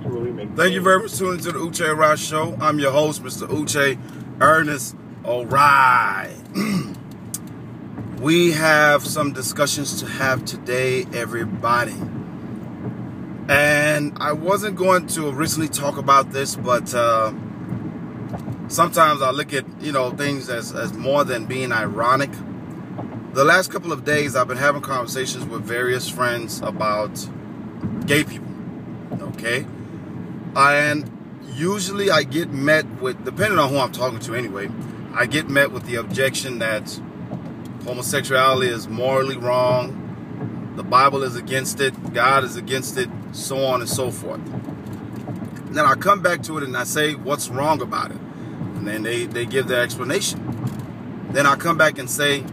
Thank you very much for tuning to the Uche Rod Show. I'm your host, Mr. Uche Ernest O'Reilly. We have some discussions to have today, everybody. And I wasn't going to originally talk about this, but sometimes I look at, things as more than being ironic. The last couple of days, I've been having conversations with various friends about gay people, okay? And usually I get met with, depending on who I'm talking to anyway, I get met with the objection that homosexuality is morally wrong, the Bible is against it, God is against it, so on and so forth. Then I come back to it and I say, what's wrong about it? And then they give their explanation. Then I come back and say,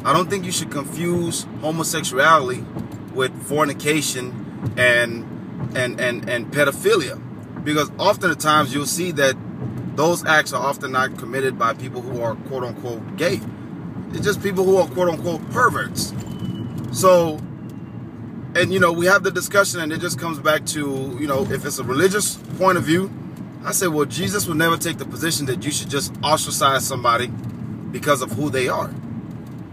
I don't think you should confuse homosexuality with fornication and pedophilia, because often at times you'll see that those acts are often not committed by people who are quote unquote gay. It's just people who are quote unquote perverts. So, and we have the discussion and it just comes back to, if it's a religious point of view, I say, well, Jesus would never take the position that you should just ostracize somebody because of who they are.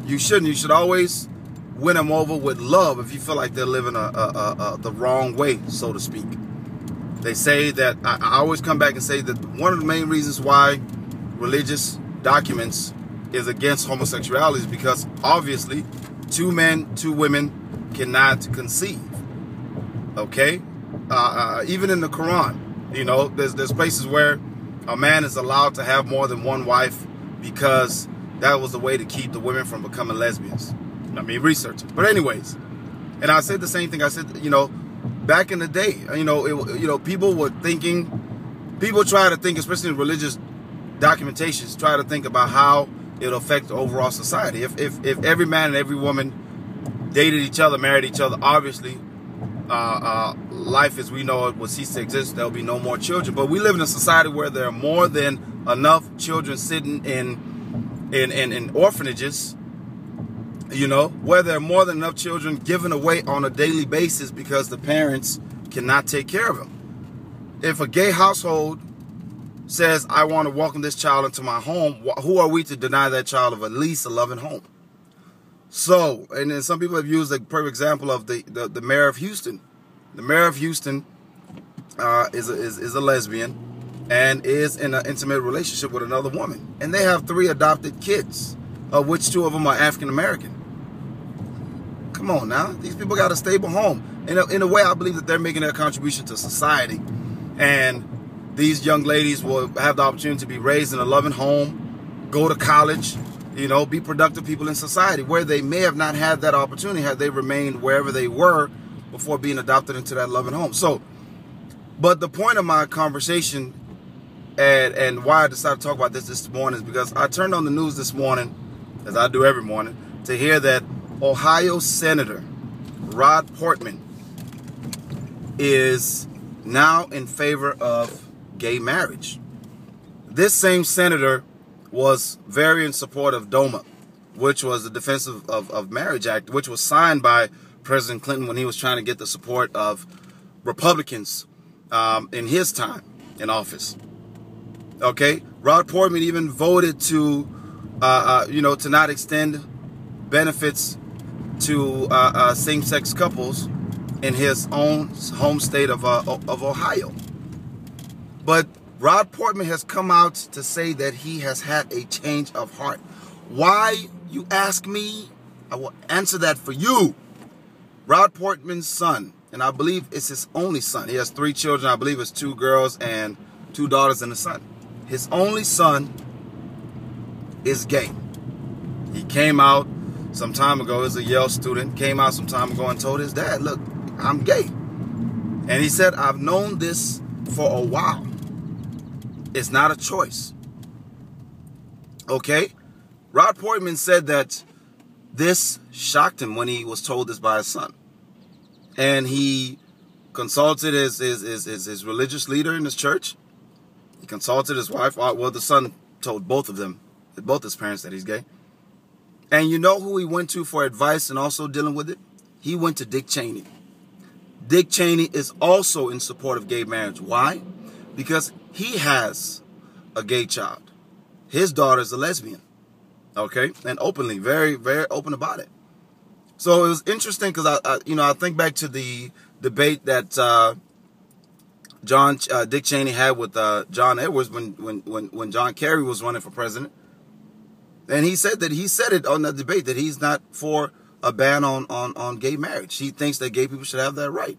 You shouldn't. You should always win them over with love if you feel like they're living the wrong way, so to speak. They say that, I always come back and say that one of the main reasons why religious documents is against homosexuality is because obviously 2 men, 2 women cannot conceive. Okay? Even in the Quran, there's places where a man is allowed to have more than one wife because that was the way to keep the women from becoming lesbians. I mean, research it. But anyways, and I said the same thing. I said, back in the day, people were thinking, people try to think, especially in religious documentations, try to think about how it'll affect the overall society. If every man and every woman dated each other, married each other, obviously, life as we know it will cease to exist. There'll be no more children. But we live in a society where there are more than enough children sitting in orphanages, where there are more than enough children given away on a daily basis because the parents cannot take care of them. If a gay household says, I want to welcome this child into my home, who are we to deny that child of at least a loving home? So, and then some people have used a perfect example of the mayor of Houston. The mayor of Houston is a lesbian and is in an intimate relationship with another woman. And they have 3 adopted kids, of which 2 of them are African American. Come on now. These people got a stable home. In a way, I believe that they're making their contribution to society. And these young ladies will have the opportunity to be raised in a loving home, go to college, be productive people in society, where they may have not had that opportunity had they remained wherever they were before being adopted into that loving home. So, but the point of my conversation and why I decided to talk about this morning is because I turned on the news this morning, as I do every morning, to hear that Ohio Senator Rob Portman is now in favor of gay marriage. This same senator was very in support of DOMA, which was the Defense of Marriage Act, which was signed by President Clinton when he was trying to get the support of Republicans in his time in office. Okay, Rob Portman even voted to not extend benefits to same-sex couples in his own home state of Ohio. But Rob Portman has come out to say that he has had a change of heart. Why, you ask me? I will answer that for you. Rob Portman's son, and I believe it's his only son. He has 3 children. I believe it's 2 girls and 2 daughters and a son. His only son is gay. He came out some time ago as a Yale student, came out some time ago and told his dad, look, I'm gay. And he said, I've known this for a while. It's not a choice. Okay? Rob Portman said that this shocked him when he was told this by his son. And he consulted his religious leader in his church. He consulted his wife. Well, the son told both of them, both his parents, that he's gay. And you know who he went to for advice and also dealing with it? He went to Dick Cheney. Dick Cheney is also in support of gay marriage. Why? Because he has a gay child. His daughter is a lesbian. Okay? And openly, very, very open about it. So it was interesting because I think back to the debate that Dick Cheney had with John Edwards when John Kerry was running for president. And he said it on the debate that he's not for a ban on gay marriage. He thinks that gay people should have that right.